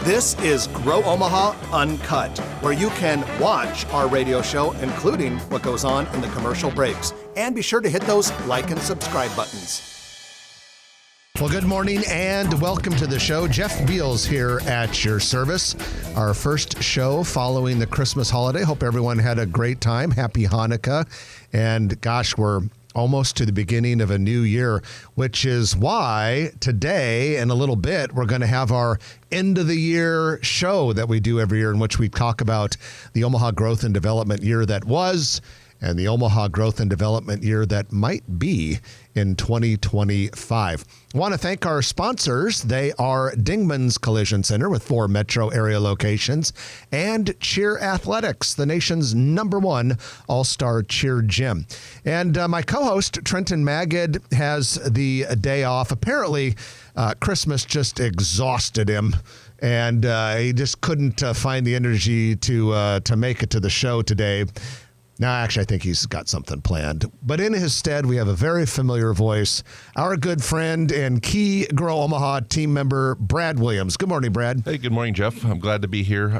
This is Grow Omaha Uncut, where you can watch our radio show, including what goes on in the commercial breaks. And be sure to hit those like and subscribe buttons. Well, good morning and welcome to the show. Jeff Beals here at your service. Our first show following the Christmas holiday. Hope everyone had a great time. Happy Hanukkah. And gosh, we're almost to the beginning of a new year, which is why today in a little bit, we're going to have our end of the year show that we do every year in which we talk about the Omaha Growth and Development year that was and the Omaha Growth and Development year that might be in 2025. I want to thank our sponsors. They are Dingman's Collision Center with 4 metro area locations and Cheer Athletics, the nation's #1 all-star cheer gym. And my co-host, Trenton Magid, has the day off. Apparently, Christmas just exhausted him. And he just couldn't find the energy to make it to the show today. No, actually, I think he's got something planned. But in his stead, we have a very familiar voice, our good friend and key Grow Omaha team member, Brad Williams. Good morning, Brad. Hey, good morning, Jeff. I'm glad to be here.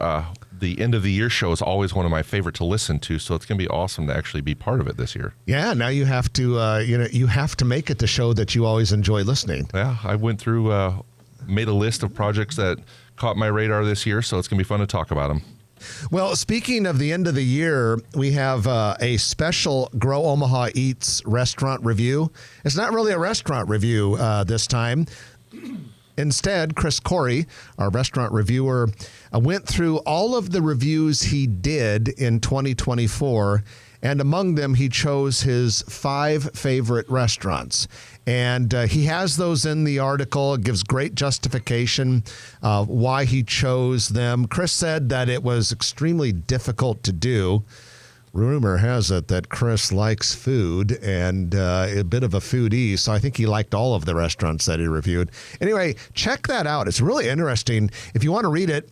The end of the year show is always one of my favorite to listen to, so it's going to be awesome to actually be part of it this year. Yeah, now you have to, you have to make it the show that you always enjoy listening. Yeah, I went through, made a list of projects that caught my radar this year, so it's going to be fun to talk about them. Well, speaking of the end of the year, we have a special Grow Omaha Eats restaurant review. It's not really a restaurant review this time. Instead, Chris Corey, our restaurant reviewer, went through all of the reviews he did in 2024, and among them, he chose his 5 favorite restaurants. And he has those in the article. It gives great justification why he chose them. Chris said that it was extremely difficult to do. Rumor has it that Chris likes food and a bit of a foodie, so I think he liked all of the restaurants that he reviewed. Anyway, check that out. It's really interesting. If you want to read it,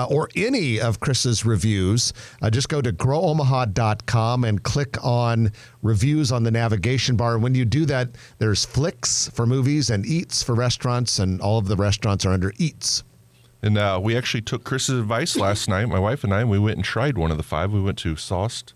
or any of Chris's reviews, just go to growomaha.com and click on reviews on the navigation bar. And when you do that, there's flicks for movies and eats for restaurants, and all of the restaurants are under eats. And we actually took Chris's advice last night, my wife and I, and we went and tried one of the 5. We went to Sauced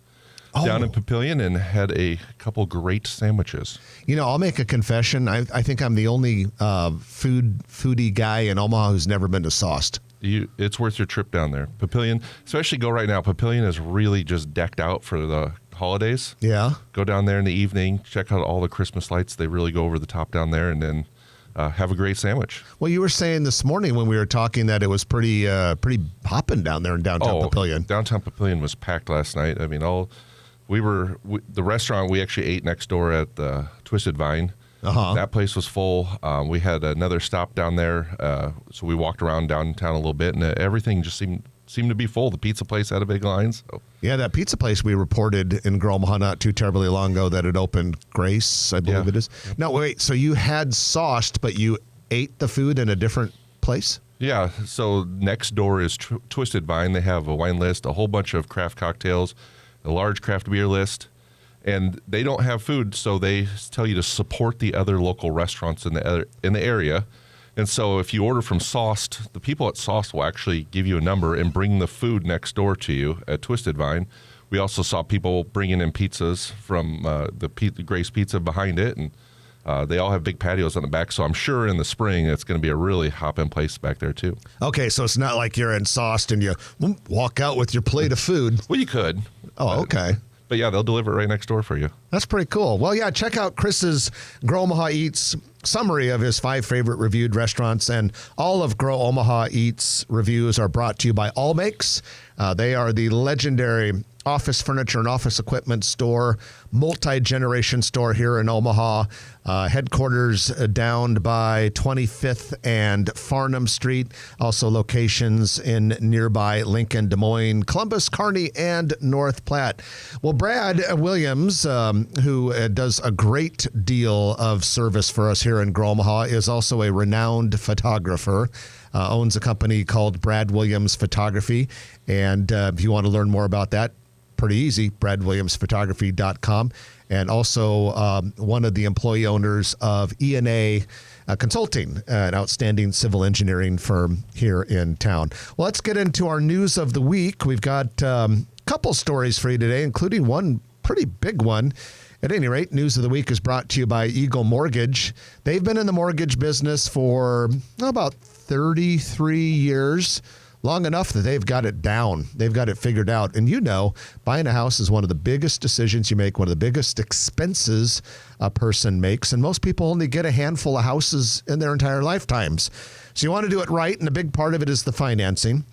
down in Papillion and had a couple great sandwiches. You know, I'll make a confession. I think I'm the only foodie guy in Omaha who's never been to Sauced. It's worth your trip down there. Papillion, especially go right now. Papillion is really just decked out for the holidays. Yeah. Go down there in the evening, check out all the Christmas lights. They really go over the top down there, and then have a great sandwich. Well, you were saying this morning when we were talking that it was pretty hopping down there in downtown Papillion. Downtown Papillion was packed last night. I mean, the restaurant we actually ate next door at the Twisted Vine. That place was full. We had another stop down there, so we walked around downtown a little bit, and everything just seemed to be full. The pizza place had a big line. So. Yeah, that pizza place we reported in Grow Omaha not too terribly long ago that it opened. Grace, I believe it is. No, wait, so you had Sauced, but you ate the food in a different place? Yeah, so next door is Twisted Vine. They have a wine list, a whole bunch of craft cocktails, a large craft beer list. And they don't have food, so they tell you to support the other local restaurants in the area. And so if you order from Sauced, the people at Sauced will actually give you a number and bring the food next door to you at Twisted Vine. We also saw people bringing in pizzas from the Grace Pizza behind it, and they all have big patios on the back. So I'm sure in the spring it's going to be a really hopping place back there too. Okay, so it's not like you're in Sauced and you walk out with your plate of food. Well, you could. Oh, okay. But yeah, they'll deliver it right next door for you. That's pretty cool. Well, yeah, check out Chris's Grow Omaha Eats summary of his 5 favorite reviewed restaurants. And all of Grow Omaha Eats reviews are brought to you by All Makes. They are the legendary office furniture and office equipment store, multi-generation store here in Omaha. Headquarters down by 25th and Farnham Street. Also locations in nearby Lincoln, Des Moines, Columbus, Kearney, and North Platte. Well, Brad Williams, who does a great deal of service for us here in Grow Omaha, is also a renowned photographer. Owns a company called Brad Williams Photography. And if you want to learn more about that, pretty easy, bradwilliamsphotography.com. And also one of the employee owners of E&A Consulting, an outstanding civil engineering firm here in town. Well, let's get into our news of the week. We've got a couple stories for you today, including one pretty big one. At any rate, News of the Week is brought to you by Eagle Mortgage. They've been in the mortgage business for about 33 years, long enough that they've got it down. They've got it figured out. And buying a house is one of the biggest decisions you make, one of the biggest expenses a person makes. And most people only get a handful of houses in their entire lifetimes. So you want to do it right, and a big part of it is the financing.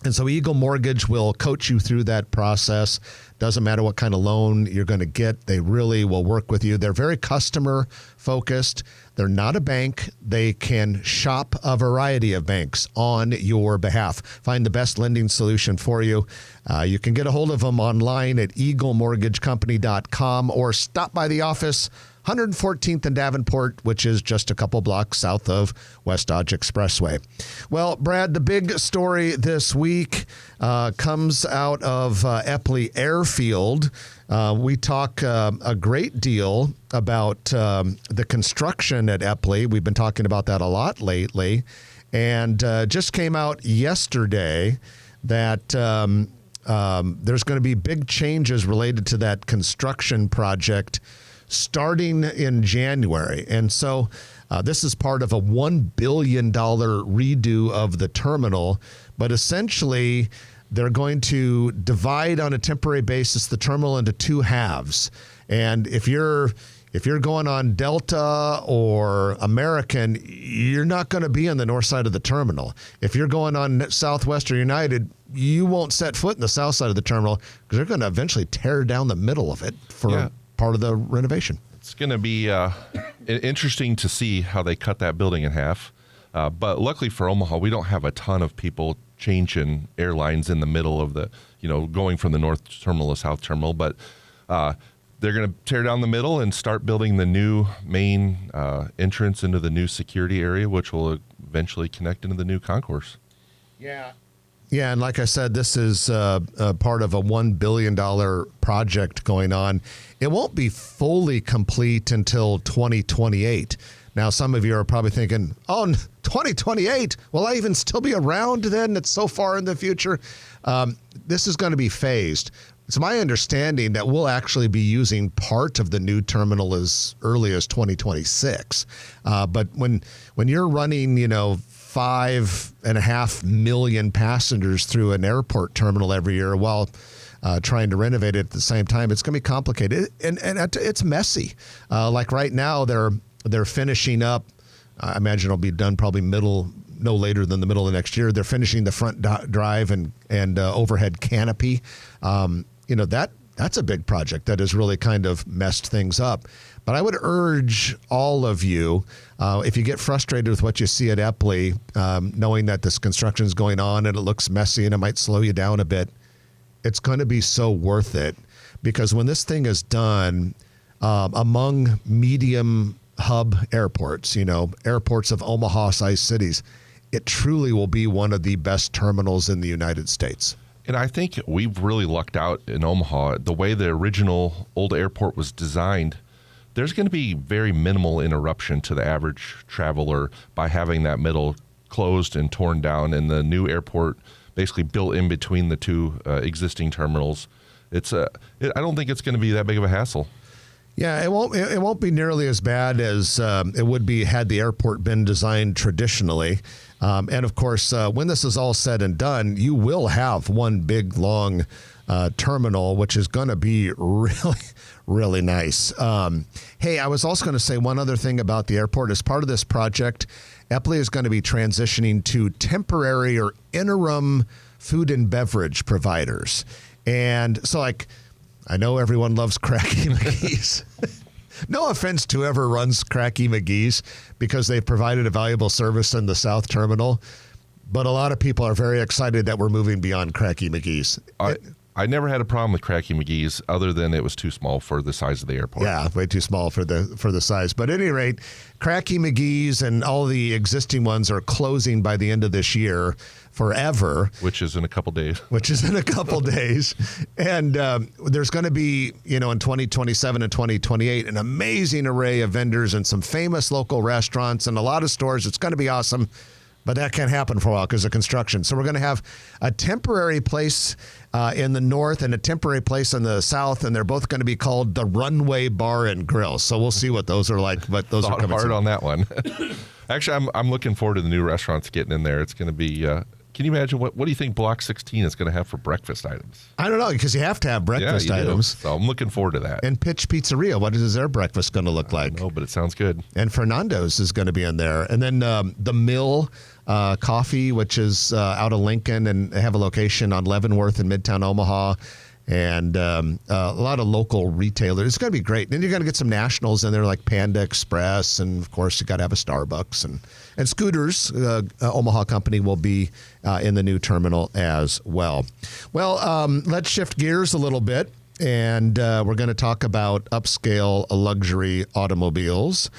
And so Eagle Mortgage will coach you through that process. Doesn't matter what kind of loan you're going to get. They really will work with you. They're very customer focused. They're not a bank. They can shop a variety of banks on your behalf. Find the best lending solution for you. You can get a hold of them online at eaglemortgagecompany.com or stop by the office, 114th and Davenport, which is just a couple blocks south of West Dodge Expressway. Well, Brad, the big story this week comes out of Epley Airfield. We talk a great deal about the construction at Epley. We've been talking about that a lot lately. And just came out yesterday that there's going to be big changes related to that construction project starting in January. And so this is part of a $1 billion redo of the terminal. But essentially, they're going to divide on a temporary basis the terminal into two halves. And if you're going on Delta or American, you're not going to be on the north side of the terminal. If you're going on Southwest or United, you won't set foot in the south side of the terminal because they're going to eventually tear down the middle of it for part of the renovation. It's going to be interesting to see how they cut that building in half. But luckily for Omaha, we don't have a ton of people changing airlines in the middle of the, going from the north terminal to south terminal. But they're going to tear down the middle and start building the new main entrance into the new security area, which will eventually connect into the new concourse. Yeah, and like I said, this is part of a $1 billion project going on. It won't be fully complete until 2028. Now, some of you are probably thinking, 2028? Will I even still be around then? It's so far in the future. This is going to be phased. It's my understanding that we'll actually be using part of the new terminal as early as 2026. But when you're running, 5.5 million passengers through an airport terminal every year while trying to renovate it at the same time, it's going to be complicated. And it's messy. Like right now, they're finishing up. I imagine it'll be done probably no later than the middle of next year. They're finishing the front drive and overhead canopy. That's a big project that has really kind of messed things up. But I would urge all of you, if you get frustrated with what you see at Epley, knowing that this construction is going on and it looks messy and it might slow you down a bit, it's going to be so worth it. Because when this thing is done, among medium hub airports, airports of Omaha-sized cities, it truly will be one of the best terminals in the United States. And I think we've really lucked out in Omaha. The way the original old airport was designed, there's going to be very minimal interruption to the average traveler by having that middle closed and torn down and the new airport basically built in between the two existing terminals. I don't think it's going to be that big of a hassle. Yeah, it won't be nearly as bad as it would be had the airport been designed traditionally. And of course, when this is all said and done, you will have one big, long terminal, which is going to be really, really nice. Hey, I was also going to say one other thing about the airport. As part of this project, Epley is going to be transitioning to temporary or interim food and beverage providers. And so, I know everyone loves Cracky McGee's. No offense to whoever runs Cracky McGee's because they've provided a valuable service in the South Terminal. But a lot of people are very excited that we're moving beyond Cracky McGee's. I never had a problem with Cracky McGee's other than it was too small for the size of the airport. Yeah, way too small for the size. But at any rate, Cracky McGee's and all the existing ones are closing by the end of this year forever. Which is in a couple days. And there's going to be, in 2027 and 2028, an amazing array of vendors and some famous local restaurants and a lot of stores. It's going to be awesome. But that can't happen for a while because of construction. So we're going to have a temporary place in the north and a temporary place in the south, and they're both going to be called the Runway Bar and Grill. So we'll see what those are like. But those are coming hard soon. on that one. Actually, I'm looking forward to the new restaurants getting in there. It's going to be. Can you imagine what do you think Block 16 is going to have for breakfast items? I don't know, because you have to have breakfast items. So I'm looking forward to that. And Pitch Pizzeria, what is their breakfast going to look like? No, but it sounds good. And Fernando's is going to be in there. And then the Mill Coffee, which is out of Lincoln, and they have a location on Leavenworth in Midtown Omaha. And a lot of local retailers. It's going to be great. Then you're going to get some nationals in there like Panda Express. And, of course, you got to have a Starbucks. And Scooters, Omaha company, will be in the new terminal as well. Well, let's shift gears a little bit. And we're going to talk about upscale luxury automobiles.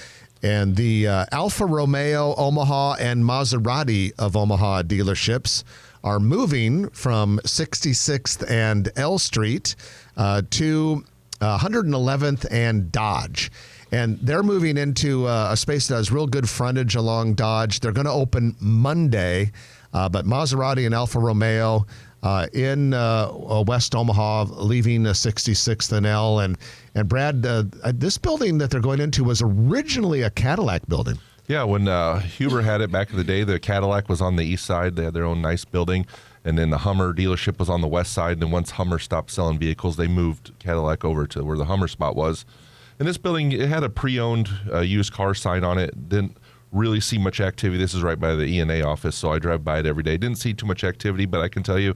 And the Alfa Romeo Omaha and Maserati of Omaha dealerships are moving from 66th and L Street to 111th and Dodge. And they're moving into a space that has real good frontage along Dodge. They're going to open Monday, but Maserati and Alfa Romeo in West Omaha, leaving 66th and L. And Brad, this building that they're going into was originally a Cadillac building. Yeah, when Huber had it back in the day, the Cadillac was on the east side. They had their own nice building. And then the Hummer dealership was on the west side. And then once Hummer stopped selling vehicles, they moved Cadillac over to where the Hummer spot was. And this building, it had a pre-owned used car sign on it. Didn't really see much activity. This is right by the E&A office, so I drive by it every day. Didn't see too much activity, but I can tell you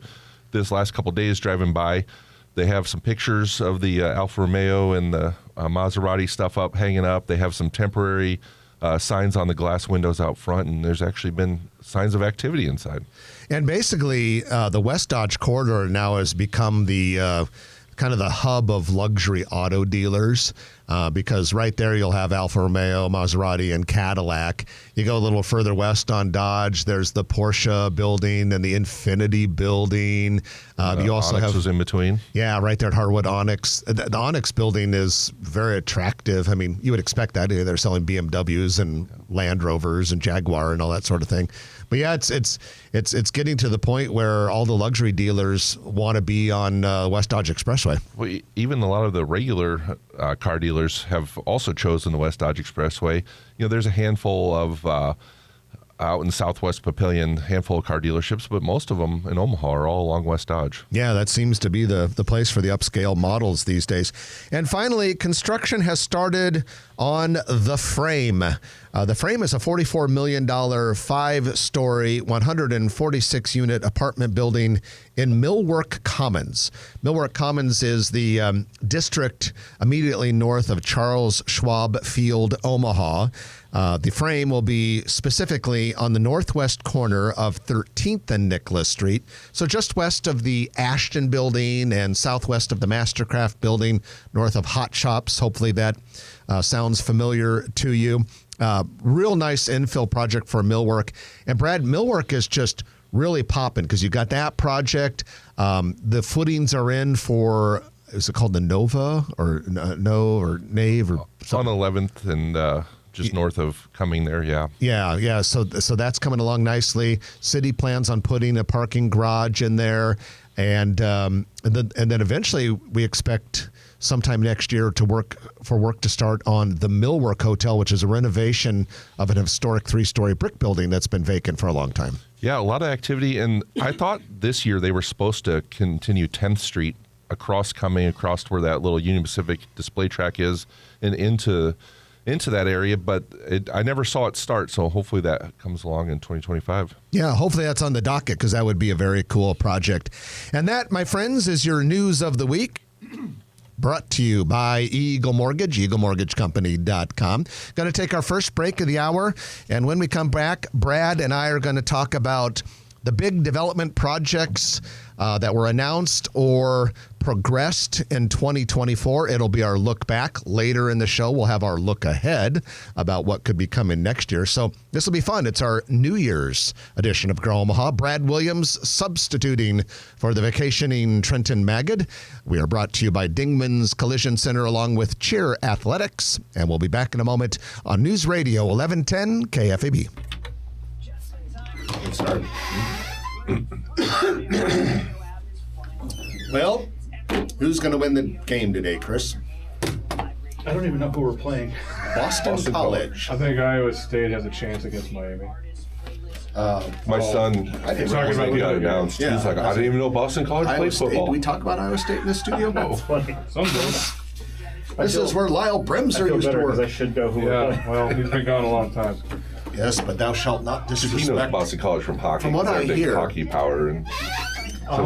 this last couple of days driving by, they have some pictures of the Alfa Romeo and the Maserati stuff hanging up. They have some temporary signs on the glass windows out front, and there's actually been signs of activity inside. And basically, the West Dodge corridor now has become the kind of the hub of luxury auto dealers, because right there you'll have Alfa Romeo, Maserati, and Cadillac. You go a little further west on Dodge, there's the Porsche building and the Infiniti building. You also Onyx have was in between. Yeah, right there at Harwood Onyx. The Onyx building is very attractive. I mean, you would expect that. They're selling BMWs and Land Rovers and Jaguar and all that sort of thing. But yeah, it's getting to the point where all the luxury dealers want to be on West Dodge Expressway. Well, even a lot of the regular car dealers have also chosen the West Dodge Expressway. There's a handful of out in Southwest Papillion, handful of car dealerships, but most of them in Omaha are all along West Dodge. Yeah, that seems to be the place for the upscale models these days. And finally, construction has started on The Frame. The Frame is a $44 million, 5-story, 146-unit apartment building in Millwork Commons. Millwork Commons is the district immediately north of Charles Schwab Field, Omaha. The Frame will be specifically on the northwest corner of 13th and Nicholas Street, so just west of the Ashton Building and southwest of the Mastercraft Building, north of Hot Shops. Hopefully that sounds familiar to you. Real nice infill project for Millwork. And Brad, Millwork is just really popping because you got that project. The footings are in for, is it called the Nova or Nave or something? On 11th and just north of Cumming there, yeah. Yeah. So that's coming along nicely. City plans on putting a parking garage in there, and then eventually we expect sometime next year for work to start on the Millwork Hotel, which is a renovation of an historic 3-story brick building that's been vacant for a long time. Yeah, a lot of activity, and I thought this year they were supposed to continue 10th Street across Cumming, across where that little Union Pacific display track is, and into that area, but I never saw it start, so hopefully that comes along in 2025. Yeah, hopefully that's on the docket, because that would be a very cool project. And that, my friends, is your news of the week. Brought to you by Eagle Mortgage, eaglemortgagecompany.com. Going to take our first break of the hour, and when we come back, Brad and I are going to talk about the big development projects that were announced or progressed in 2024. It'll be our look back. Later in the show, we'll have our look ahead about what could be coming next year. So this will be fun. It's our New Year's edition of Grow Omaha. Brad Williams substituting for the vacationing Trenton Magid. We are brought to you by Dingman's Collision Center along with Cheer Athletics. And we'll be back in a moment on News Radio 1110 KFAB. Good start. Well, who's going to win the game today, Chris? I don't even know who we're playing. Boston College. I think Iowa State has a chance against Miami. My son, I didn't Talking realize about they got did. announced. Yeah. He's like, I didn't even know Boston College Iowa played State. football. Do we talk about Iowa State in the studio? It's funny. Some do. This is where Lyle I Bremser feel used to better because I work. should know who we're Yeah, playing. well, he's been gone a long time. Yes, but thou shalt not He knows disrespect. Boston College from hockey. From what They're I big hear- hockey power, and so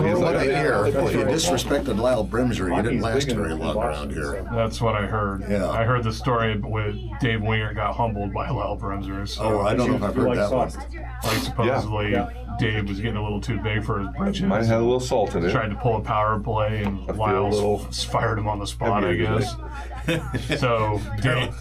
he's From what like, I hear, that's if you right. disrespected Lyle Bremser, you didn't Hockey's last big in very long Boston, around here. so- That's what I heard. Yeah. I heard the story with Dave Winger got humbled by Lyle Bremser. So Oh, I don't know if I've You heard like that one. sauce. like supposedly Yeah. Dave was getting a little too big for his britches. might have a little salt in it. Tried to pull a power play and feel a Lyle little fired him on the spot, I heavier guess. So Dave,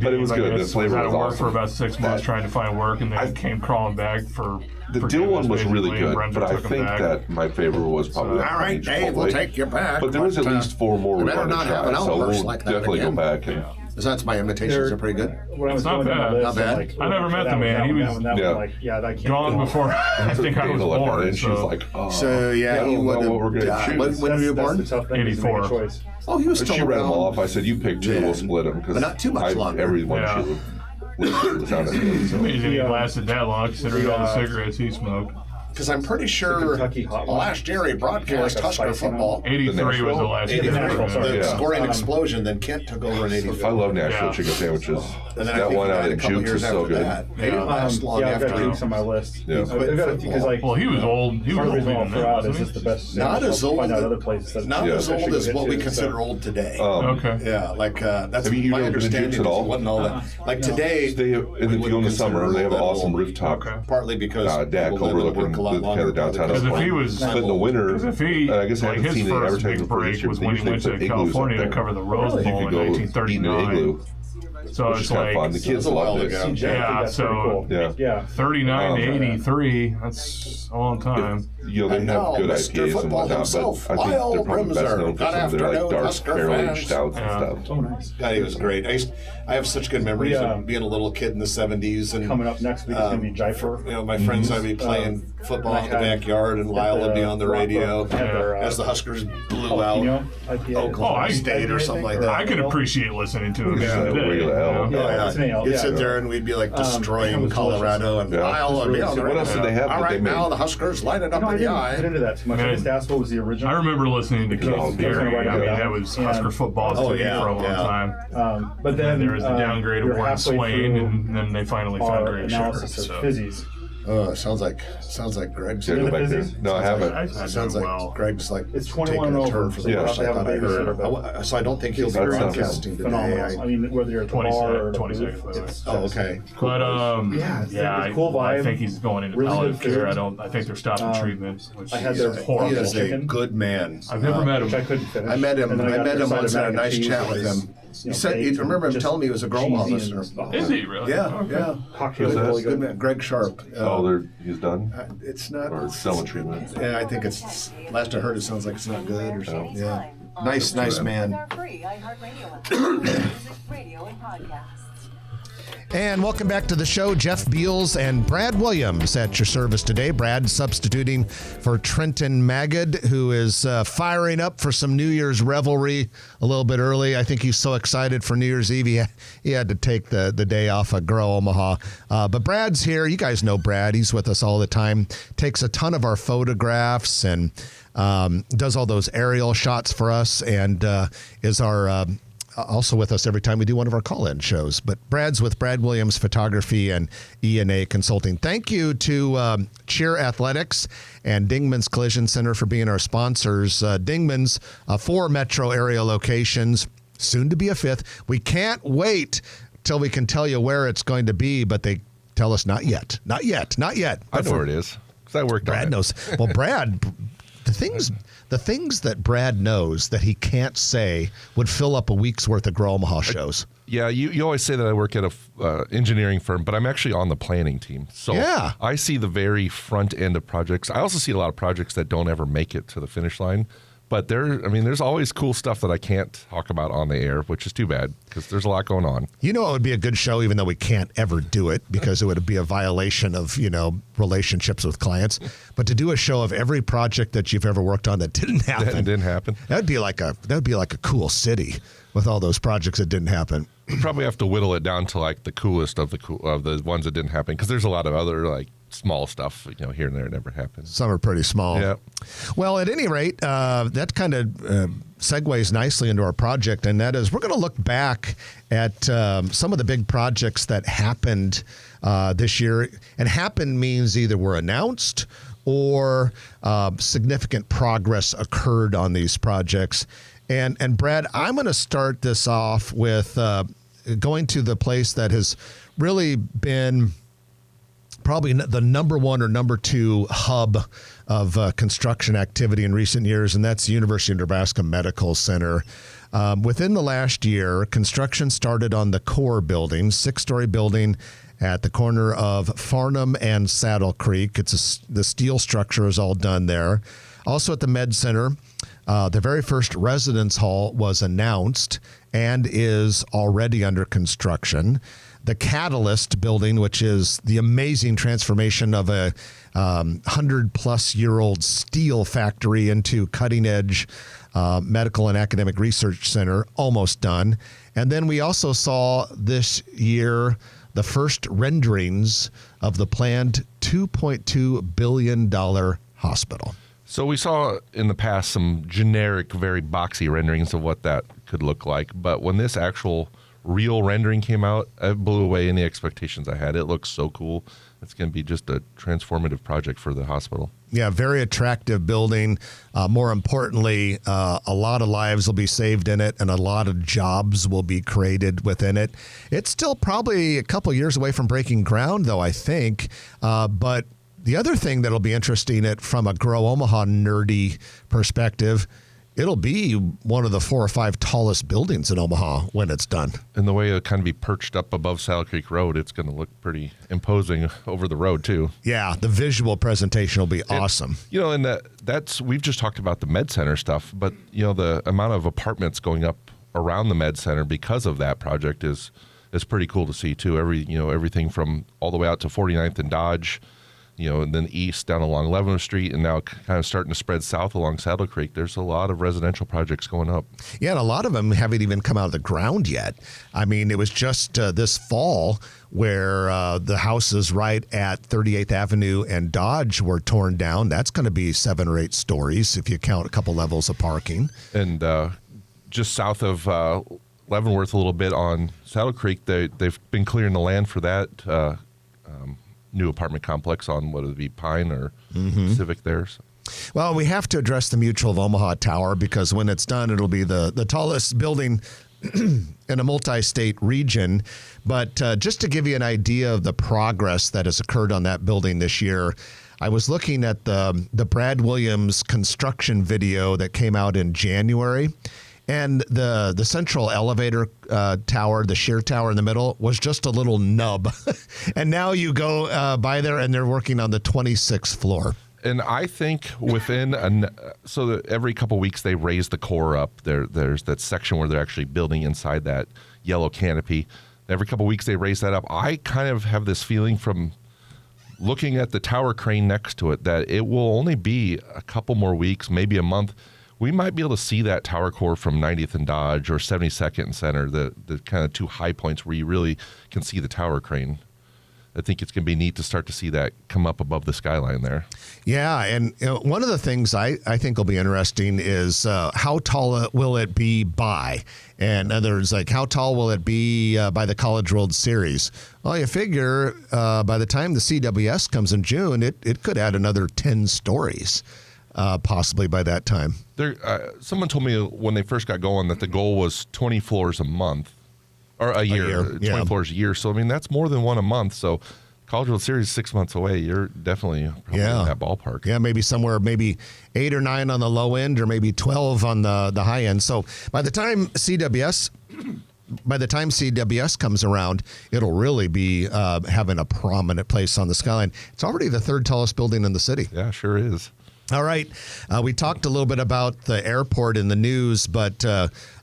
But it was I good. The guess, flavor out was of work awesome. for about 6 months trying to find work, and then came crawling back for. The Dill forgiveness, one was really basically, and good, Bremser but I took him think back. that my favorite was probably So- that All right, Chipotle. Dave, we'll take you back. But there was at least 4 more we we're better going to not have try, an so outburst we'll like that definitely again. go back and Because that's my imitations are pretty good. When I was It's not going down bad. the list, Not bad. I'm like, I never met the that man. one, He that was- one, that one, Yeah. like, yeah, that can't Gone go. before I think I was Dana looked at it born. and she was So like, oh. So, yeah, I he don't would know have. what we're going to choose. When were you That's born? the tough thing, is to make a 84. choice. Oh, he was But still she read them all around. off. I said, you pick 2, Yeah. we'll split them. But not too much longer. Everyone Yeah. she would sound good. So. amazing he lasted that long considering all the cigarettes he smoked. Because I'm pretty sure Kentucky hot one. last year he broadcast Like a Husker spicy one. football. 83 was the last 83. year. Nashville, sorry. The Yeah. scoring explosion, then Kent took over in 84. I love Nashville Yeah. chicken sandwiches. And then I That think one he out died a in couple Jukes years is so after good. that. They didn't Yeah. last long Yeah, I've after. got Jukes on my list. Yeah. I've got to, because like, Well, he was old. He was part of the older reason I'll than throw that, out is wasn't just he? the best. Not sandwich. as I'll old find out as- other places. that- Not Yeah. as old Actually as get what we into, consider so- old today. Okay. Yeah, like that's Have you my ever been to understanding. Jukes Is at all? it wasn't all that. Like No. today, They, and if you go in the summer, they have an awesome rooftop. Okay. partly because Deck people live and overlooking work a lot the kind longer. of downtown. probably Because if he But was- in the winter, Because if he, and I guess I like haven't his seen any first advertising big for this break year, was but when they he went usually to put igloos up California to there. cover the Rose Really? Bowl You in could go eat in 1939. the igloo, So which is it's kind of like fun. The That kids was a while loved it. ago. CJ, I Yeah, think that's so- pretty cool. Yeah. Yeah. 39 to Um, 83. That's a long time. You know, they And have now, good Mr. IPAs and Football whatnot, himself, but I think Lyle they're probably best Bremser. known for Good some of their like afternoon, dark Husker barrel-aged fans. stouts and Yeah. stuff. Oh, nice. God, he was great. I have such good memories We, of being a little kid in the 70s and Coming up next week is going to be Jaipur. you know, my friends I'd be playing football in the I had- backyard, and Lyle would be on the radio I had their, as the Huskers blew jalapeno out IPA. Oklahoma I- State or something like that. I could appreciate listening to him Yeah, today. regular L. you know? Yeah, it's an ale, You'd yeah. sit there and we'd be like that destroying was Colorado, and Yeah. Lyle would be on the So what else did radio. they have All that they right, made? now the Huskers light it up No, I in the didn't get eye. into that too much. I Man. just asked what was the original. I remember listening to Because Keith they're Gary. gonna I write mean, it that down. was And- Husker football Oh, to me yeah, for a long yeah. time. But then There was the downgrade we're of Warren halfway Swain, through and then they finally found our Greg analysis Sherrod. of So. fizzies. Sounds like Greg's. Yeah, go back there. Fizzies? No, I haven't. I Sounds do like well. Greg's like It's taking 21 a over, turn for so the you worse. have to I have thought a I heard. babysitter, So I don't think he'll be That sounds broadcasting today. Phenomenal. I mean, whether you're at the 20 bar or seconds, the 20 booth, seconds, by the way. it's Oh, okay. But Yeah, it's yeah, a cool I vibe. think he's going into Really palliative good care. food. I think they're stopping treatment, which I had is their He horrible. is a chicken. good man. I've never met which I him. couldn't finish. I met him. And then I got met their him side once of and had a mac and nice cheese chat that with was, him. you He know, said, baked you remember him and telling me he was a just Groma cheesy listener. and- Is he really? Yeah, Okay. yeah. Cocktail Who's was that? really Good good. man. Greg Sharp. He's done? It's not. Or selling treatment? Yeah, I think it's. Last I heard, it sounds like it's not good or something. Yeah. On Nice bad. man. our free iHeartRadio app. Music, radio, and podcasts. And welcome back to the show. Jeff Beals and Brad Williams at your service today. Brad substituting for Trenton Magid, who is firing up for some New Year's revelry a little bit early. I think he's so excited for New Year's Eve, he had to take the day off of Grow Omaha. But Brad's here. You guys know Brad. He's with us all the time. Takes a ton of our photographs and does all those aerial shots for us, and is our... also with us every time we do one of our call-in shows. But Brad's with Brad Williams Photography and E&A Consulting. Thank you to Cheer Athletics and Dingman's Collision Center for being our sponsors. Dingman's 4 metro area locations, soon to be a 5th. We can't wait till we can tell you where it's going to be, but they tell us not yet. Not yet. I But know where it is. because I worked on Brad it. knows. Well, Brad, the things that Brad knows that he can't say would fill up a week's worth of Grow Omaha shows. Yeah, you always say that I work at a engineering firm, but I'm actually on the planning team. So Yeah. I see the very front end of projects. I also see a lot of projects that don't ever make it to the finish line. But there's always cool stuff that I can't talk about on the air, which is too bad because there's a lot going on. You know, it would be a good show, even though we can't ever do it because it would be a violation of, relationships with clients. But to do a show of every project that you've ever worked on that didn't happen. That didn't happen. That'd be like a cool city with all those projects that didn't happen. We probably have to whittle it down to like the coolest of the ones that didn't happen because there's a lot of other like small stuff, here and there never happens. Some are pretty small. Yeah. Well, at any rate, that kind of segues nicely into our project, and that is we're going to look back at some of the big projects that happened this year. And happen means either were announced or significant progress occurred on these projects. And Brad, I'm going to start this off with going to the place that has really been probably the number one or number two hub of construction activity in recent years, and that's the University of Nebraska Medical Center. Within the last year, construction started on the core building, 6-story building at the corner of Farnham and Saddle Creek. The steel structure is all done there. Also at the Med Center, the very first residence hall was announced and is already under construction. The Catalyst building, which is the amazing transformation of a 100-plus-year-old steel factory into cutting-edge medical and academic research center, almost done. And then we also saw this year the first renderings of the planned $2.2 billion hospital. So we saw in the past some generic, very boxy renderings of what that could look like. But when this actual real rendering came out, it blew away any expectations I had. It looks so cool. It's going to be just a transformative project for the hospital. Yeah, very attractive building. More importantly, a lot of lives will be saved in it and a lot of jobs will be created within it. It's still probably a couple years away from breaking ground, though, I think. But the other thing that'll be interesting from a Grow Omaha nerdy perspective, it'll be one of the 4 or 5 tallest buildings in Omaha when it's done. And the way it'll kind of be perched up above Saddle Creek Road, it's going to look pretty imposing over the road, too. Yeah, the visual presentation will be awesome. And we've just talked about the Med Center stuff, but, the amount of apartments going up around the Med Center because of that project is pretty cool to see, too. Everything from all the way out to 49th and Dodge, and then east down along Leavenworth Street, and now kind of starting to spread south along Saddle Creek. There's a lot of residential projects going up. Yeah, and a lot of them haven't even come out of the ground yet. I mean, it was just this fall where the houses right at 38th Avenue and Dodge were torn down. That's going to be 7 or 8 stories if you count a couple levels of parking. And just south of Leavenworth a little bit on Saddle Creek, they've been clearing the land for that new apartment complex on whether it be Pine or Civic there. So. Well, we have to address the Mutual of Omaha Tower because when it's done, it'll be the tallest building in a multi-state region. But just to give you an idea of the progress that has occurred on that building this year, I was looking at the Brad Williams construction video that came out in January. And the central elevator tower, the shear tower in the middle, was just a little nub. And now you go by there and they're working on the 26th floor. And I think so that every couple of weeks they raise the core up. There's that section where they're actually building inside that yellow canopy. Every couple of weeks they raise that up. I kind of have this feeling from looking at the tower crane next to it that it will only be a couple more weeks, maybe a month. We might be able to see that tower core from 90th and Dodge or 72nd and Center, the kind of 2 high points where you really can see the tower crane. I think it's going to be neat to start to see that come up above the skyline there. Yeah, and one of the things I think will be interesting is how tall will it be by? And others, like how tall will it be by the College World Series? Well, you figure by the time the CWS comes in June, it could add another 10 stories. Possibly by that time. Someone told me when they first got going that the goal was 20 floors a month, or a year. 20 floors a year. So, I mean, that's more than one a month. So College World Series 6 months away. You're definitely probably in that ballpark. Yeah, maybe somewhere, maybe 8 or 9 on the low end, or maybe 12 on the high end. So by the time CWS comes around, it'll really be having a prominent place on the skyline. It's already the 3rd tallest building in the city. Yeah, sure is. All right. We talked a little bit about the airport in the news, but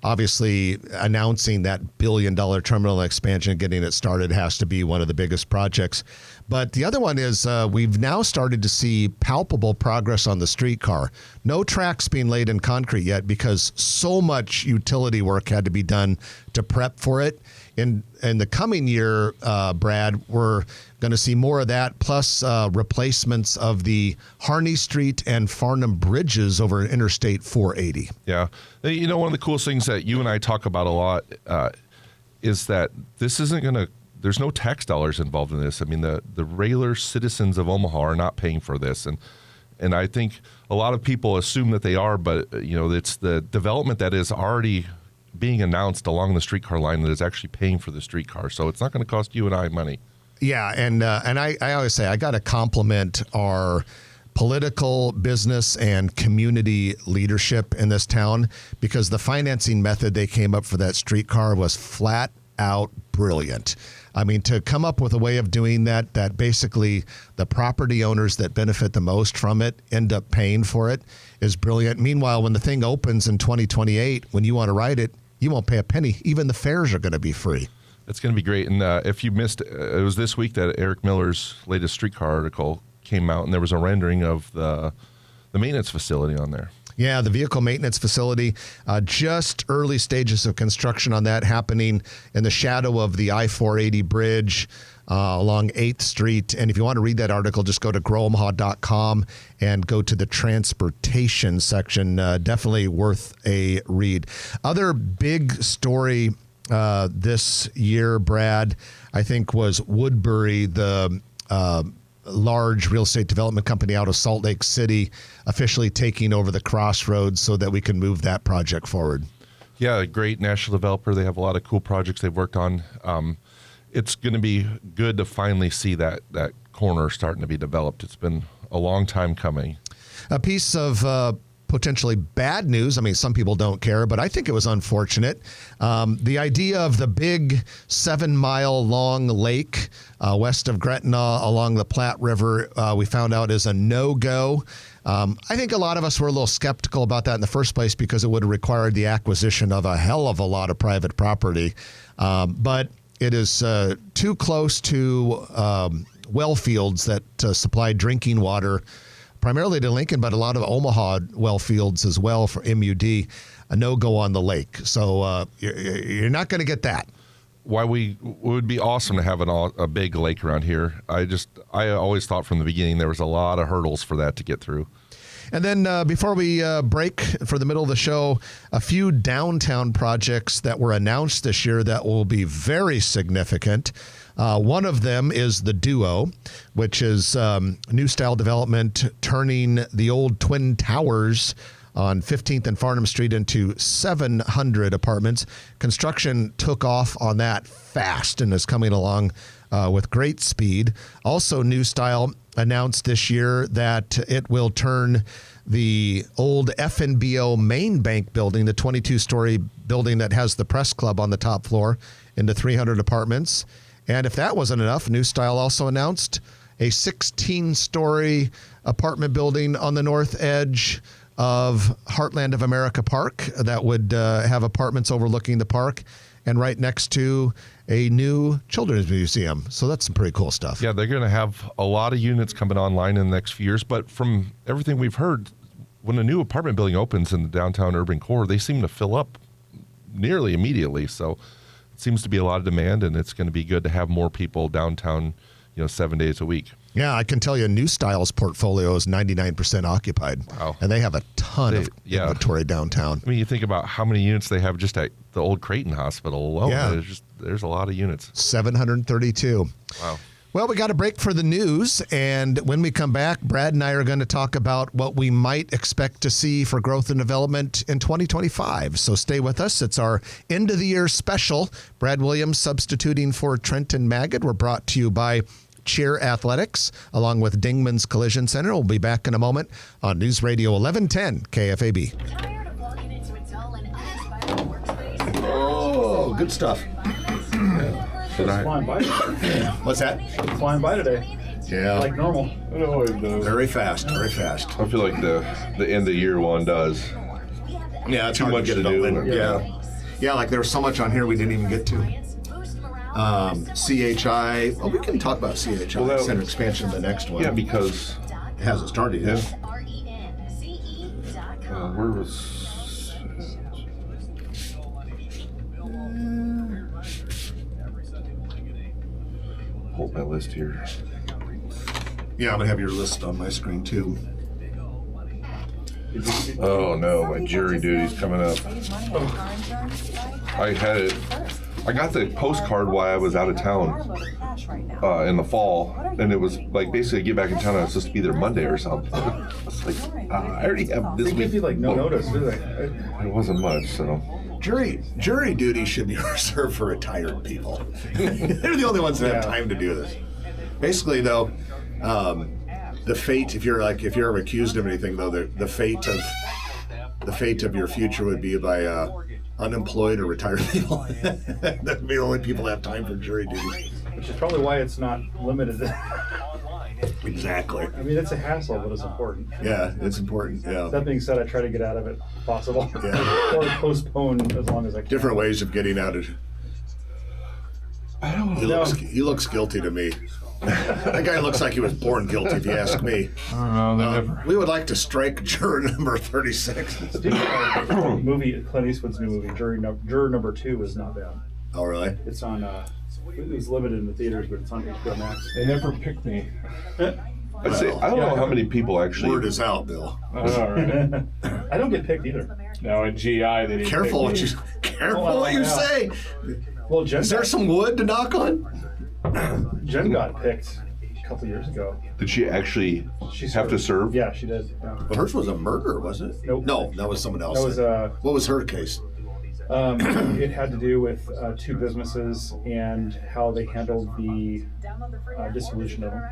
obviously announcing that $1 billion terminal expansion, getting it started, has to be one of the biggest projects. But the other one is we've now started to see palpable progress on the streetcar. No tracks being laid in concrete yet because so much utility work had to be done to prep for it. In the coming year, Brad, we're going to see more of that, plus replacements of the Harney Street and Farnham bridges over Interstate 480. Yeah. You know, one of the coolest things that you and I talk about a lot is that this isn't going to, there's no tax dollars involved in this. I mean, the regular citizens of Omaha are not paying for this. And I think a lot of people assume that they are, but, you know, it's the development that is already being announced along the streetcar line that is actually paying for the streetcar. So it's not going to cost you and I money. Yeah, and I always say I got to compliment our political, business, and community leadership in this town, because the financing method they came up for that streetcar was flat out brilliant. I mean, to come up with a way of doing that basically the property owners that benefit the most from it end up paying for it is brilliant. Meanwhile, when the thing opens in 2028, when you want to ride it, you won't pay a penny. Even the fares are going to be free. It's going to be great. And if you missed, it was this week that Eric Miller's latest streetcar article came out, and there was a rendering of the maintenance facility on there. Yeah, the vehicle maintenance facility, just early stages of construction on that happening in the shadow of the I-480 bridge along 8th Street. And if you want to read that article, just go to growomaha.com and go to the transportation section. Definitely worth a read. Other big story this year, Brad, I think was Woodbury, the large real estate development company out of Salt Lake City, officially taking over the Crossroads so that we can move that project forward. Yeah, a great national developer. They have a lot of cool projects they've worked on. It's going to be good to finally see that corner starting to be developed. It's been a long time coming. A piece of potentially bad news. I mean, some people don't care, but I think it was unfortunate. The idea of the big 7-mile long lake west of Gretna along the Platte River, we found out is a no-go. I think a lot of us were a little skeptical about that in the first place because it would have required the acquisition of a hell of a lot of private property. But it is too close to well fields that supply drinking water primarily to Lincoln, but a lot of Omaha well fields as well for MUD, a no-go on the lake. So you're not going to get that. Why it would be awesome to have a big lake around here. I always thought from the beginning there was a lot of hurdles for that to get through. And then before we break for the middle of the show, a few downtown projects that were announced this year that will be very significant. One of them is the Duo, which is new style development, turning the old Twin Towers on 15th and Farnham Street into 700 apartments. Construction took off on that fast and is coming along with great speed. Also, new style announced this year that it will turn the old FNBO main bank building, the 22-story building that has the press club on the top floor, into 300 apartments. And if that wasn't enough, New Style also announced a 16-story apartment building on the north edge of Heartland of America Park that would have apartments overlooking the park and right next to a new children's museum. So that's some pretty cool stuff. Yeah, they're going to have a lot of units coming online in the next few years. But from everything we've heard, when a new apartment building opens in the downtown urban core, they seem to fill up nearly immediately. So it seems to be a lot of demand, and it's going to be good to have more people downtown, 7 days a week. Yeah, I can tell you New Style's portfolio is 99% occupied. Wow. And they have a ton of inventory downtown. I mean, you think about how many units they have just at the old Creighton Hospital alone. Yeah. There's a lot of units. 732. Wow. Well, we got a break for the news, and when we come back, Brad and I are going to talk about what we might expect to see for growth and development in 2025. So stay with us. It's our end-of-the-year special. Brad Williams substituting for Trenton Magid. We're brought to you by cheer athletics, along with Dingman's Collision Center. We'll be back in a moment on News Radio 1110 KFAB. Tired of logging into a dull and uninspiring workspace? Oh, good stuff. It's flying by. What's that? It's flying by today. Yeah. Like normal. Very fast, very fast. I feel like the end of the year one does. Yeah, it's Too hard much to get to it do. all in. Yeah. Yeah, like there was so much on here we didn't even get to. CHI. Oh, we can talk about CHI. Well, Center expansion the next one. Yeah, because It hasn't started yet. where was... Hold my list here. Yeah, I'm going to have your list on my screen too. Oh no, my jury duty's coming up. I had it. I got the postcard while I was out of town in the fall, and it was like basically get back in town. I was supposed to be there Monday or something. I was like, I already have this They week. give you like no booked. notice, do they? It wasn't much, so. Jury duty should be reserved for retired people. They're the only ones that have Yeah. time to do this. Basically, though, the fate, if you're ever accused of anything, though, the fate of your future would be by unemployed or retired people. That'd be the only people that have time for jury duty. Which is probably why it's not limited. Exactly. I mean, it's a hassle, but it's important. Yeah, it's important. Yeah. That being said, I try to get out of it if possible. Yeah. Or postpone as long as I can. Different ways of getting out of it. I don't know. He looks guilty to me. That guy looks like he was born guilty, if you ask me. I don't know. We would like to strike juror number 36. Speaking of movie, Clint Eastwood's new movie, Juror Number 2 is not bad. Oh, really? It's on, it was limited in the theaters, but it's on HBO Max. They never picked me. I'd say I don't know how many people actually. Word is out, Bill. All right. I don't get picked either. Now at GI they didn't. Careful what pick you me. careful say. Well, Jen Is there some wood to knock on? got picked a couple years ago. Did she actually She have to serve? Yeah, she did. Yeah. Well, hers was a murder, wasn't it? Nope. No, that was someone else. That was What was her case? it had to do with two businesses and how they handled the dissolution of them.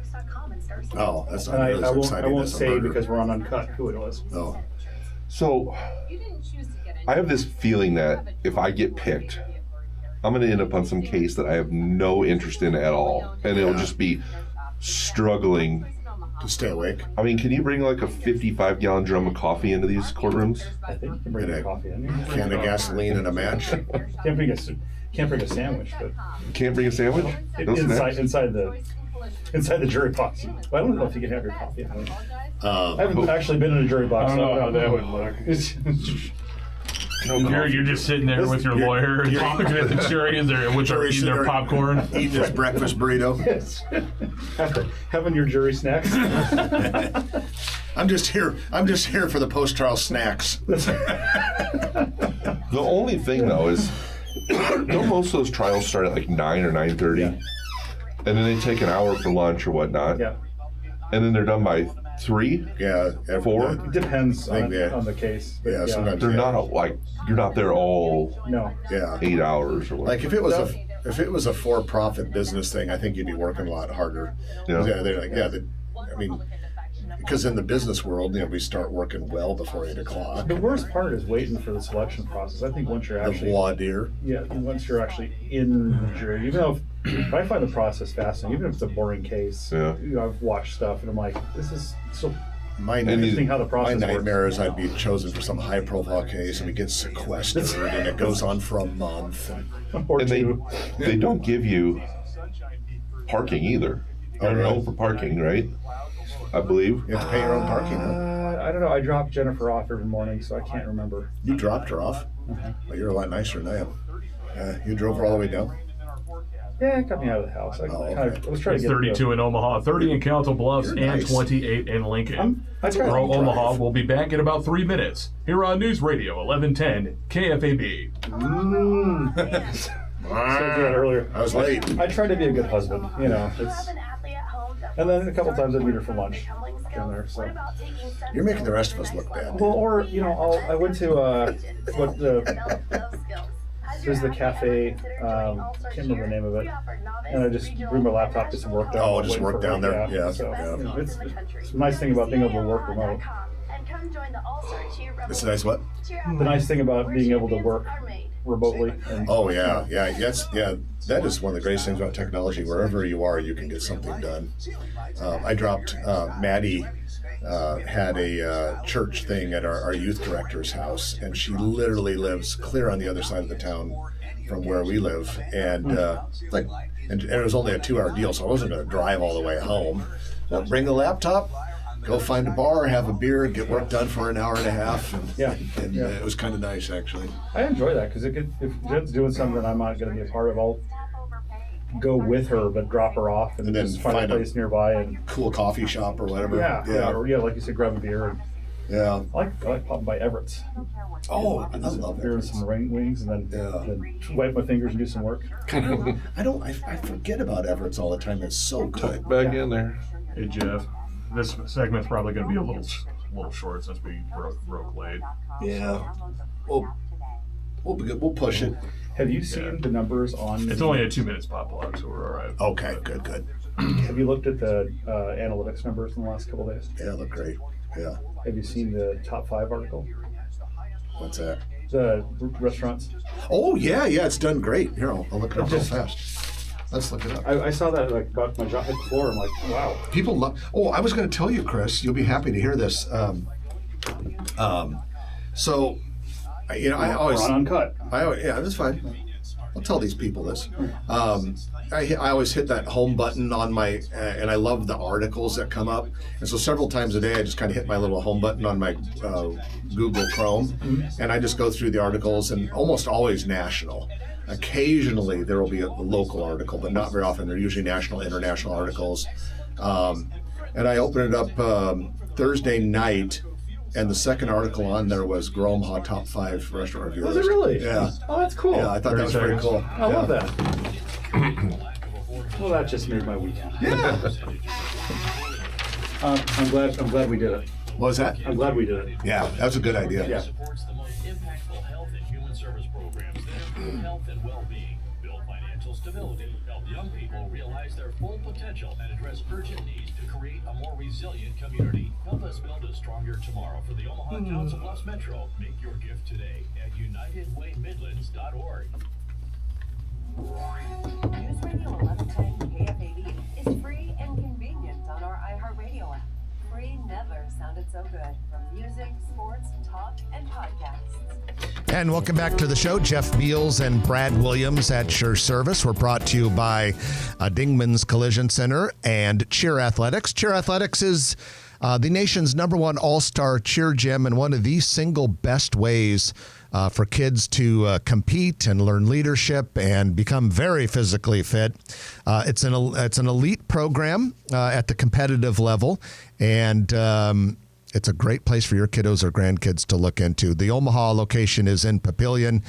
Oh, that's not And nearly I as won't, exciting I won't as a say murder. because we're on Uncut who it was. Oh, So I have this feeling that if I get picked, I'm going to end up on some case that I have no interest in at all, and it'll just be struggling. to stay awake. I mean, can you bring like a 55-gallon drum of coffee into these courtrooms? I think you can bring And your a coffee in. Can of gasoline and a match. Can't bring a sandwich, but Can't bring a sandwich? No snacks? inside the jury box. Well, I don't know if you can have your coffee in there. I haven't actually been in a jury I box. don't so know how that would look. No You're coffee. just sitting there with your lawyer and talking at the jury as they're with their, Jury's eating their sitting there popcorn. Eating his breakfast burrito. Yes. Having your jury snacks. I'm just here for the post-trial snacks. The only thing, though, is don't most of those trials start at like 9 or 9:30? Yeah. And then they take an hour for lunch or whatnot, Yeah. and then they're done by 3? Yeah. 4? It depends I think, yeah. on the case. But Yeah, sometimes. They're not like, you're not there all No. Yeah. 8 hours or Like whatever. if it was a for-profit business thing, I think you'd be working a lot harder. Yeah. They're like, I mean, because in the business world, we start working well before 8 o'clock. The worst part is waiting for the selection process. I think once you're The actually voir dire. once you're actually in the jury, even though if I find the process fascinating, even if it's a boring case, Yeah. I've watched stuff and I'm like, this is so My interesting how the process my works. nightmare is I'd be chosen for some high-profile case and we get sequestered and it goes on for a month. Or And two. they don't give you parking either. Oh, You're really? known for parking, right? I believe. You have to pay your own parking. Huh? I don't know. I drop Jennifer off every morning, so I can't remember. You dropped her off. Well, you're a lot nicer than I am. You drove her all the way down. Yeah, it got me out of the house. I okay. was trying It's to get 32 in Omaha, 30 in Council Bluffs, You're and nice. 28 in Lincoln. I tried Pro to Omaha drive. will be back in about 3 minutes here on News Radio 1110 KFAB. said that earlier. I was late. I try to be a good husband, It's, and then a couple times I meet her for lunch down there. So, You're making the rest of us look bad. well, or I went to there's the cafe. Can't remember the name of it. And I just bring my laptop, get some work done. Oh, just work down there. Yeah. So Yeah. you know, it's a nice thing about being able to work remote. It's a nice what? The nice thing about being able to work remotely. And, Oh yeah. Yes, yeah. That is one of the greatest things about technology. Wherever you are, you can get something done. I dropped Maddie. Had a church thing at our youth director's house, and she literally lives clear on the other side of the town from where we live, and and it was only a 2-hour deal, so I wasn't going to drive all the way home. So bring the laptop, go find a bar, have a beer, get work done for an hour and a half, and it was kind of nice actually. I enjoy that because if Jen's doing something that I'm not going to be a part of, I'll go with her, but drop her off and then just find a place nearby and Cool coffee shop or whatever. or like you said, grab a beer. And Yeah. I like popping by Everett's. Oh, I love Beer and it. some wings, and then wipe my fingers and do some work. I forget about Everett's all the time. It's so good. Back in there. Hey Jeff, this segment's probably going to be a little short since we broke late. Yeah. We'll be good. We'll push it. Have you seen the numbers on? It's only a 2 minutes pop log, so we're all right. Okay, good. Have you looked at the analytics numbers in the last couple of days? Yeah, look great. Yeah. Have you seen the top 5 article? What's that? The restaurants. Oh, yeah, it's done great. Here, I'll look it up real Just- fast. Let's look it up. I saw that like about my job hit the floor. I'm like, wow. People love. Oh, I was going to tell you, Chris. You'll be happy to hear this. So, I always. We're on Uncut. Yeah, that's fine. I'll tell these people this. I always hit that home button on my, and I love the articles that come up. And so several times a day, I just kind of hit my little home button on my Google Chrome, and I just go through the articles, and almost always national. Occasionally, there will be a local article, but not very often. They're usually national, international articles. And I opened it up Thursday night, and the second article on there was Grow Omaha Top 5 Restaurant Reviewers. Was it really? Yeah. Oh, that's cool. Yeah, I thought that was 30 pretty cool. I love that. Well, that just made my weekend. Yeah. I'm glad we did it. What was that? I'm glad we did it. Yeah, that was a good idea. Yeah. Supports the most impactful health and human service programs that improve health and well-being, build financial stability, help young people realize their full potential, and address urgent needs to create a more resilient community. Help us build a stronger tomorrow for the Omaha Council Bluffs Metro. Make your gift today at unitedwaymidlands.org. News Radio 1110 KFAB is free and convenient on our iHeartRadio app. Free never sounded so good. From music, sports, talk, and podcasts. And welcome back to the show. Jeff Beals and Brad Williams at your service. We're brought to you by Dingman's Collision Center and Cheer Athletics. Cheer Athletics is the nation's #1 all-star cheer gym and one of the single best ways for kids to compete and learn leadership and become very physically fit. It's an elite program at the competitive level, and it's a great place for your kiddos or grandkids to look into. The Omaha location is in Papillion,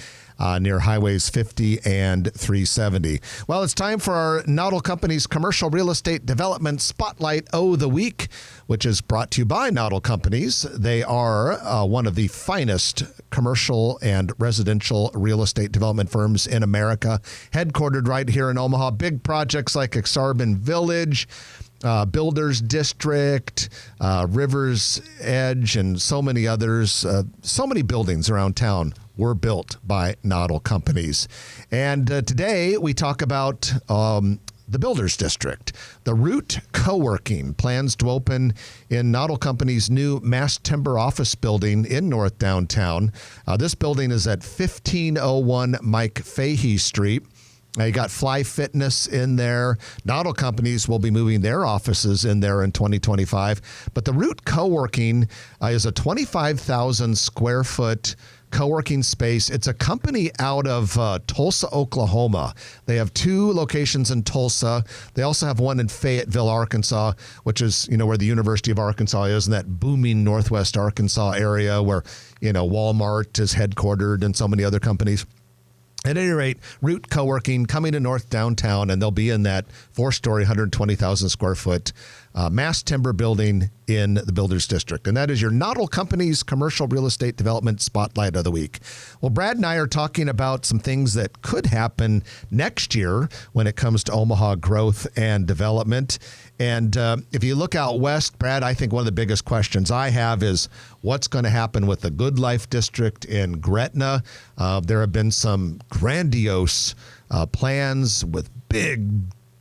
near Highways 50 and 370. Well, it's time for our Noddle Company's Commercial Real Estate Development Spotlight O' the Week, which is brought to you by Noddle Companies. They are one of the finest commercial and residential real estate development firms in America, headquartered right here in Omaha. Big projects like Exarban Village, Builders District, Rivers Edge, and so many others. So many buildings around town were built by Noddle Companies. And today we talk about the Builders District. The Root Co-working plans to open in Noddle Company's new mass timber office building in North Downtown. This building is at 1501 Mike Fahey Street. You got Fly Fitness in there. Noddle Companies will be moving their offices in there in 2025. But the Root Co-working is a 25,000 square foot co-working space. It's a company out of Tulsa, Oklahoma. They have 2 locations in Tulsa. They also have one in Fayetteville, Arkansas, which is, where the University of Arkansas is, in that booming Northwest Arkansas area where, Walmart is headquartered and so many other companies. At any rate, Root Co-working coming to North Downtown, and they'll be in that 4-story, 120,000 square foot mass timber building in the Builders District. And that is your Noddle Company's Commercial Real Estate Development Spotlight of the Week. Well, Brad and I are talking about some things that could happen next year when it comes to Omaha growth and development. And if you look out west, Brad, I think one of the biggest questions I have is what's going to happen with the Good Life District in Gretna. There have been some grandiose plans with big